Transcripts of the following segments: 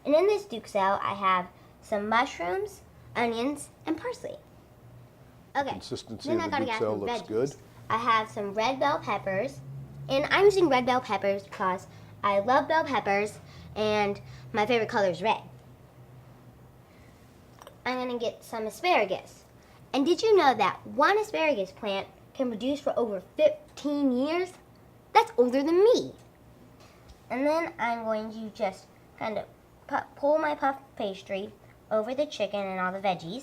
And in this Duke salad, I have some mushrooms, onions, and parsley. Okay. Consistency Then of I the gotta Duke get salad some looks veggies. good. I have some red bell peppers, and I'm using red bell peppers because I love bell peppers, and my favorite color is red. I'm gonna get some asparagus. And did you know that one asparagus plant can produce for over 15 years? That's older than me. And then I'm going to just kind of pull my puff pastry over the chicken and all the veggies.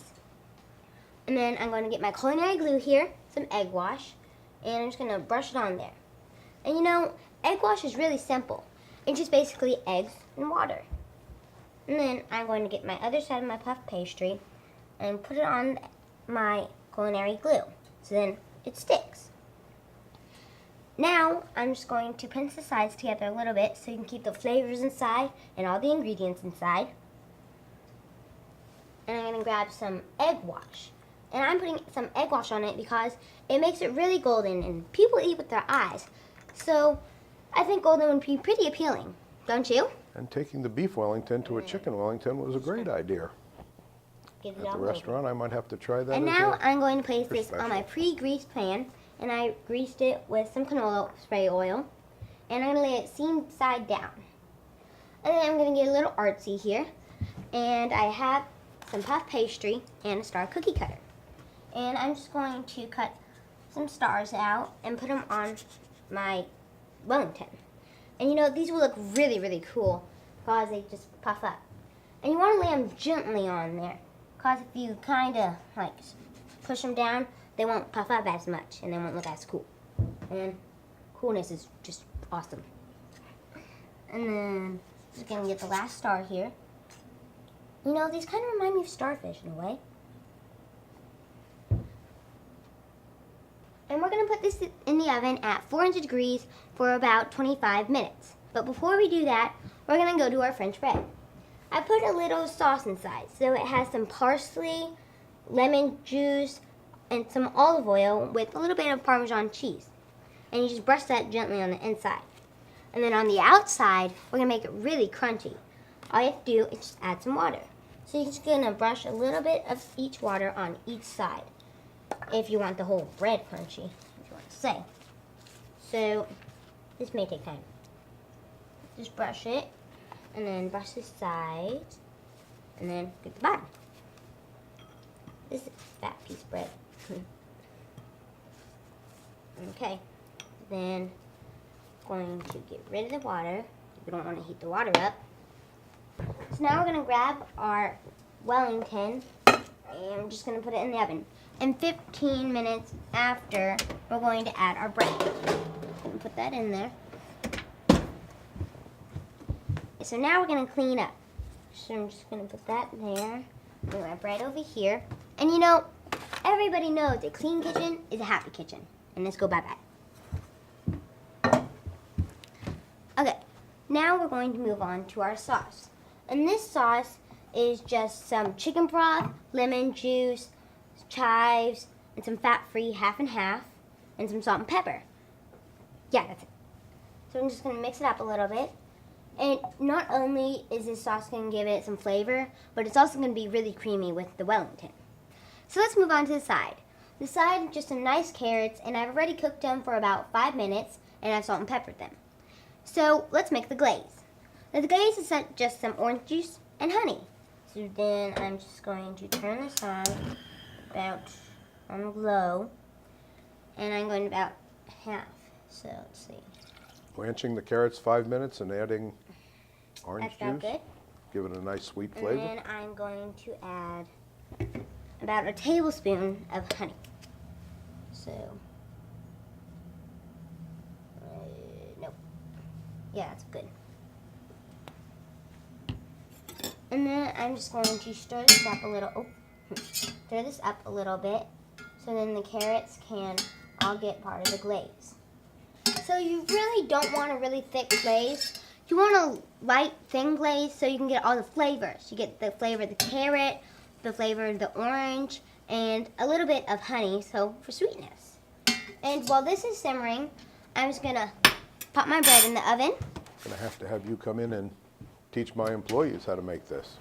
And then I'm going to get my culinary glue here, some egg wash, and I'm just going to brush it on there. And you know, egg wash is really simple. It's just basically eggs and water. And then I'm going to get my other side of my puff pastry and put it on my culinary glue, so then it sticks. Now I'm just going to pinch the sides together a little bit so you can keep the flavors inside and all the ingredients inside. And I'm going to grab some egg wash. And I'm putting some egg wash on it because it makes it really golden and people eat with their eyes. So I think golden would be pretty appealing, don't you? And taking the beef Wellington to a chicken Wellington was a great idea. Get it At the all restaurant, I might have to try that. And as now a- I'm going to place for this on my special. pre-greased pan, and I greased it with some canola spray oil, and I'm going to lay it seam side down. And then I'm going to get a little artsy here, and I have some puff pastry and a star cookie cutter. And I'm just going to cut some stars out and put them on my Wellington. And you know, these will look really, really cool because they just puff up. And you want to lay them gently on there because if you kind of like push them down, they won't puff up as much and they won't look as cool. And coolness is just awesome. And then just going to get the last star here. You know, these kind of remind me of starfish in a way. And we're going to put this in the oven at 400 degrees for about 25 minutes. But before we do that, we're going to go to our French bread. I put a little sauce inside. So it has some parsley, lemon juice, and some olive oil with a little bit of Parmesan cheese. And you just brush that gently on the inside. And then on the outside, we're going to make it really crunchy. All you have to do is just add some water. So you're just going to brush a little bit of each water on each side. If you want the whole bread crunchy, if you want to say. So, this may take time. Just brush it, and then brush the sides, and then get the bottom. This is a fat piece of bread. Okay, then going to get rid of the water. We don't want to heat the water up. So now we're going to grab our Wellington, and I'm just going to put it in the oven. And 15 minutes after, we're going to add our bread. Put that in there. So now we're going to clean up. So I'm just going to put that there. Put my bread over here. And you know, everybody knows a clean kitchen is a happy kitchen. And let's go bye-bye. Okay, now we're going to move on to our sauce. And this sauce is just some chicken broth, lemon juice, chives, and some fat-free half and half, and some salt and pepper. Yeah, that's it. So I'm just going to mix it up a little bit. And not only is this sauce going to give it some flavor, but it's also going to be really creamy with the Wellington. So let's move on to the side. The side, just some nice carrots, and I've already cooked them for about 5 minutes, and I've salt and peppered them. So let's make the glaze. Now, the glaze is just some orange juice and honey. So then I'm just going to turn this on about on low, and I'm going about half. So let's see. Blanching the carrots 5 minutes and adding orange That's about juice. good. Give it a nice sweet And flavor. then I'm going to add about a tablespoon of honey. So, nope. Yeah, that's good. And then I'm just going to stir this up a little. Stir this up a little bit, so then the carrots can all get part of the glaze. So you really don't want a really thick glaze. You want a light, thin glaze so you can get all the flavors. You get the flavor of the carrot, the flavor of the orange, and a little bit of honey, so for sweetness. And while this is simmering, I'm just gonna pop my bread in the oven. Gonna have to have you come in and teach my employees how to make this.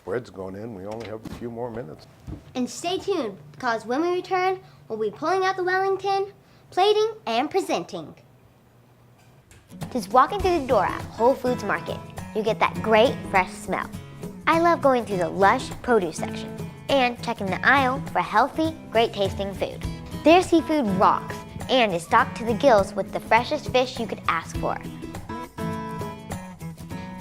Bread's going in. We only have a few more minutes. And stay tuned, because when we return, we'll be pulling out the Wellington, plating, and presenting. Just walking through the door at Whole Foods Market, you get that great fresh smell. I love going through the lush produce section and checking the aisle for healthy, great tasting food. Their seafood rocks and is stocked to the gills with the freshest fish you could ask for.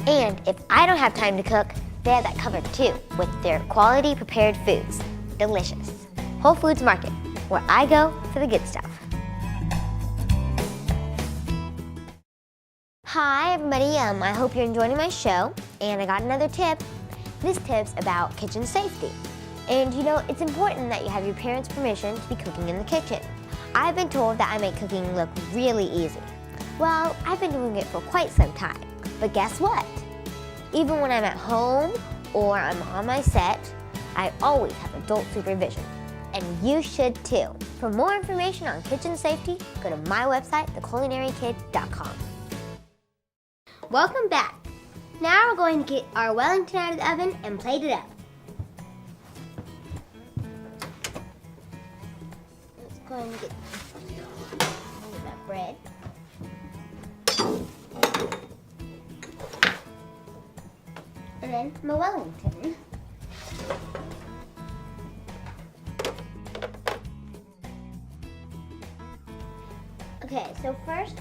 And if I don't have time to cook, they have that covered too with their quality prepared foods. Delicious. Whole Foods Market, where I go for the good stuff. Hi everybody, I hope you're enjoying my show, and I got another tip. This tip's about kitchen safety. And you know, it's important that you have your parents' permission to be cooking in the kitchen. I've been told that I make cooking look really easy. Well, I've been doing it for quite some time, but guess what? Even when I'm at home or I'm on my set, I always have adult supervision. And you should too. For more information on kitchen safety, go to my website, theculinarykid.com. Welcome back. Now we're going to get our Wellington out of the oven and plate it up. Let's go ahead and get that bread. And then my Wellington. Okay, so first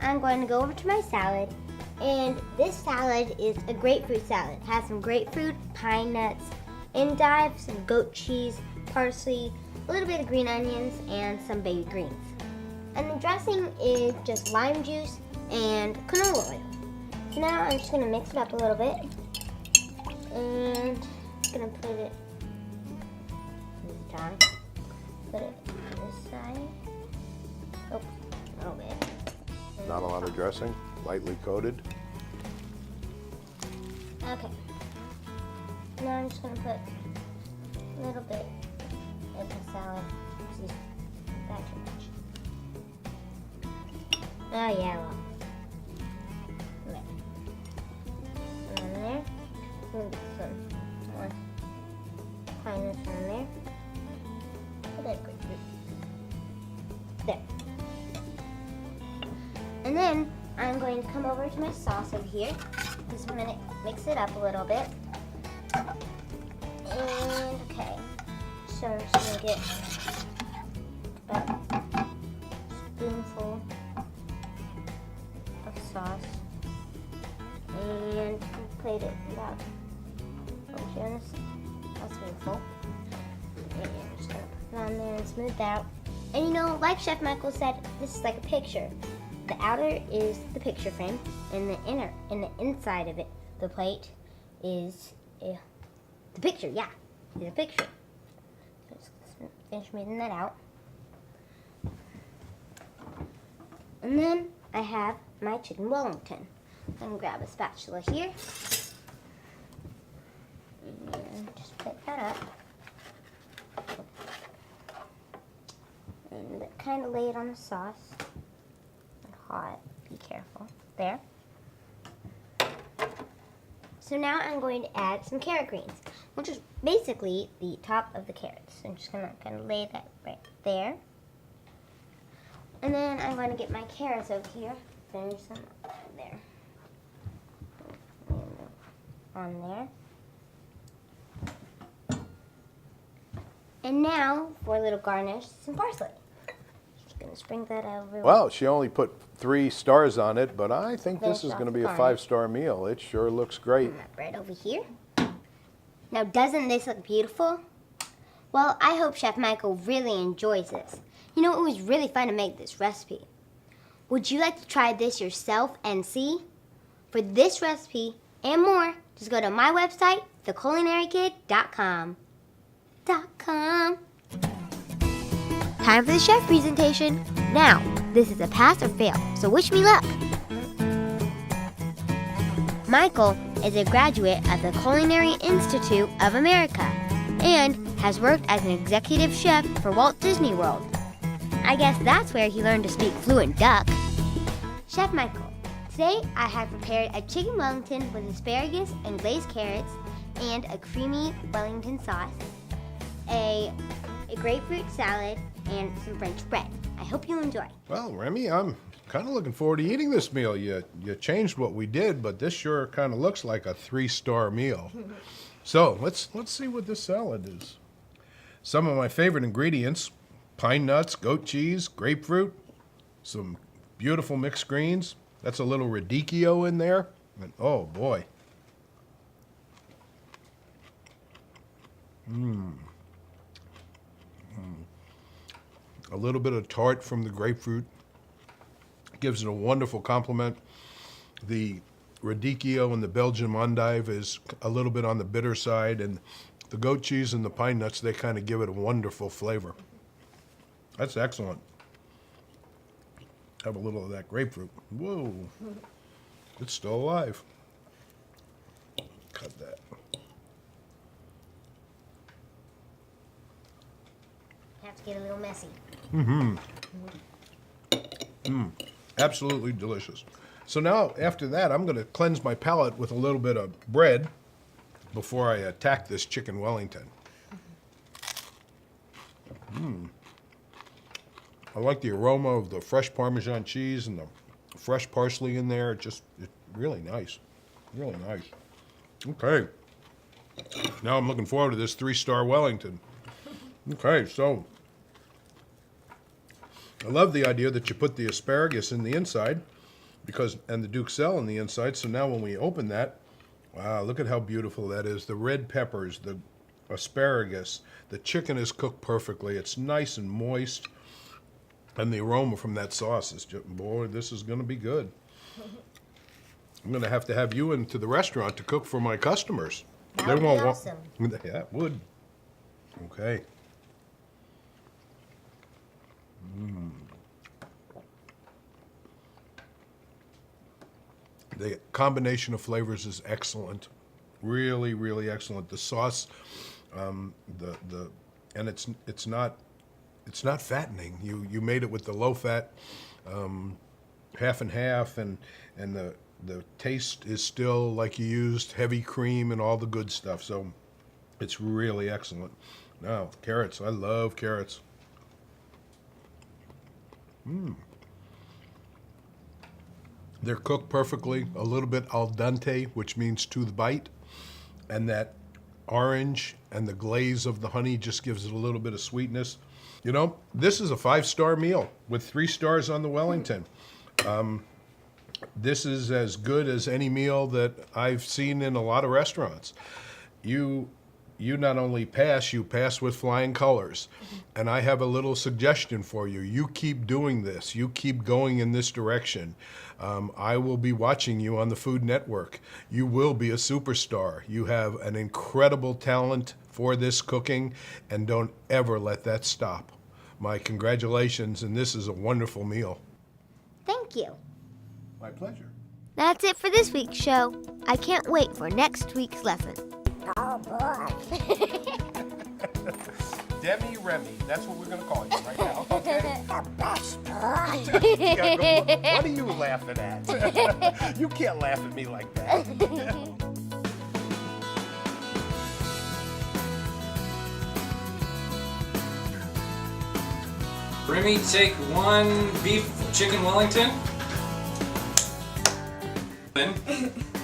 I'm going to go over to my salad. And this salad is a grapefruit salad. It has some grapefruit, pine nuts, endive, some goat cheese, parsley, a little bit of green onions, and some baby greens. And the dressing is just lime juice and canola oil. So now I'm just going to mix it up a little bit. And I'm going to put it this time. Put it on this side. Oh, a little bit. Not a lot of dressing, lightly coated. Okay. Now I'm just going to put a little bit in the salad. Just not too much. Oh yeah, well. Okay. And then there. Put some more pine nuts on there. Put that grapefruit. There. And then I'm going to come over to my sauce over here. Just a minute, mix it up a little bit. And okay, so I'm just gonna get about a spoonful of sauce and plate it about a spoonful. And I'm just gonna put it on there and smooth out. And you know, like Chef Michael said, this is like a picture. The outer is the picture frame, and the inside of it, the plate, is the picture. Yeah, is a picture. So just finish smoothing that out, and then I have my Chicken Wellington. I'm gonna grab a spatula here and just pick that up, and kind of lay it on the sauce. Hot. Be careful. There. So now I'm going to add some carrot greens, which is basically the top of the carrots. So I'm just going to kind of lay that right there. And then I'm going to get my carrots over here. Finish them there. On there. And now, for a little garnish, some parsley. Gonna sprinkle that over. Well, she only put 3 stars on it, but I think this is Finish going to off be the a garnish. 5-star meal. It sure looks great. And that bread over here. Now, doesn't this look beautiful? Well, I hope Chef Michael really enjoys this. You know, it was really fun to make this recipe. Would you like to try this yourself and see? For this recipe and more, just go to my website, theculinarykid.com. Time for the chef presentation. Now, this is a pass or fail, so wish me luck. Michael is a graduate of the Culinary Institute of America and has worked as an executive chef for Walt Disney World. I guess that's where he learned to speak fluent duck. Chef Michael, Today I have prepared a chicken Wellington with asparagus and glazed carrots and a creamy Wellington sauce, a grapefruit salad, and some French bread. I hope you enjoy. Well, Remmi, I'm kind of looking forward to eating this meal. You changed what we did, but this sure kind of looks like a 3-star meal. So let's see what this salad is. Some of my favorite ingredients: pine nuts, goat cheese, grapefruit, some beautiful mixed greens. That's a little radicchio in there. And oh boy. A little bit of tart from the grapefruit gives it a wonderful complement. The radicchio and the Belgian endive is a little bit on the bitter side, and the goat cheese and the pine nuts, they kind of give it a wonderful flavor. That's excellent. Have a little of that grapefruit. Whoa, it's still alive. Cut that. Have to get a little messy. Absolutely delicious. So now, after that, I'm going to cleanse my palate with a little bit of bread before I attack this chicken Wellington. I like the aroma of the fresh Parmesan cheese and the fresh parsley in there. It's really nice. Really nice. Okay. Now I'm looking forward to this 3-star Wellington. Okay, so I love the idea that you put the asparagus in the inside and the duxelle in the inside. So now when we open that, wow, look at how beautiful that is. The red peppers, the asparagus, the chicken is cooked perfectly. It's nice and moist. And the aroma from that sauce is just, boy, this is going to be good. I'm going to have you into the restaurant to cook for my customers. That would be awesome. Yeah, it would. Okay. The combination of flavors is excellent. Really, really excellent. The sauce, and it's not fattening. You made it with the low fat, half and half, and the taste is still like you used heavy cream and all the good stuff. So it's really excellent. Now, carrots. I love carrots. They're cooked perfectly, a little bit al dente, which means to the bite, and that orange and the glaze of the honey just gives it a little bit of sweetness. You know, this is a 5-star meal with 3 stars on the Wellington. This is as good as any meal that I've seen in a lot of restaurants. You not only pass, you pass with flying colors. And I have a little suggestion for you. You keep doing this. You keep going in this direction. I will be watching you on the Food Network. You will be a superstar. You have an incredible talent for this cooking, and don't ever let that stop. My congratulations, and this is a wonderful meal. Thank you. My pleasure. That's it for this week's show. I can't wait for next week's lesson. Oh boy. Demi Remmi, that's what we're going to call you right now, okay? The best part. What are you laughing at? You can't laugh at me like that. Remmi, take 1 beef chicken Wellington.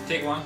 Take 1.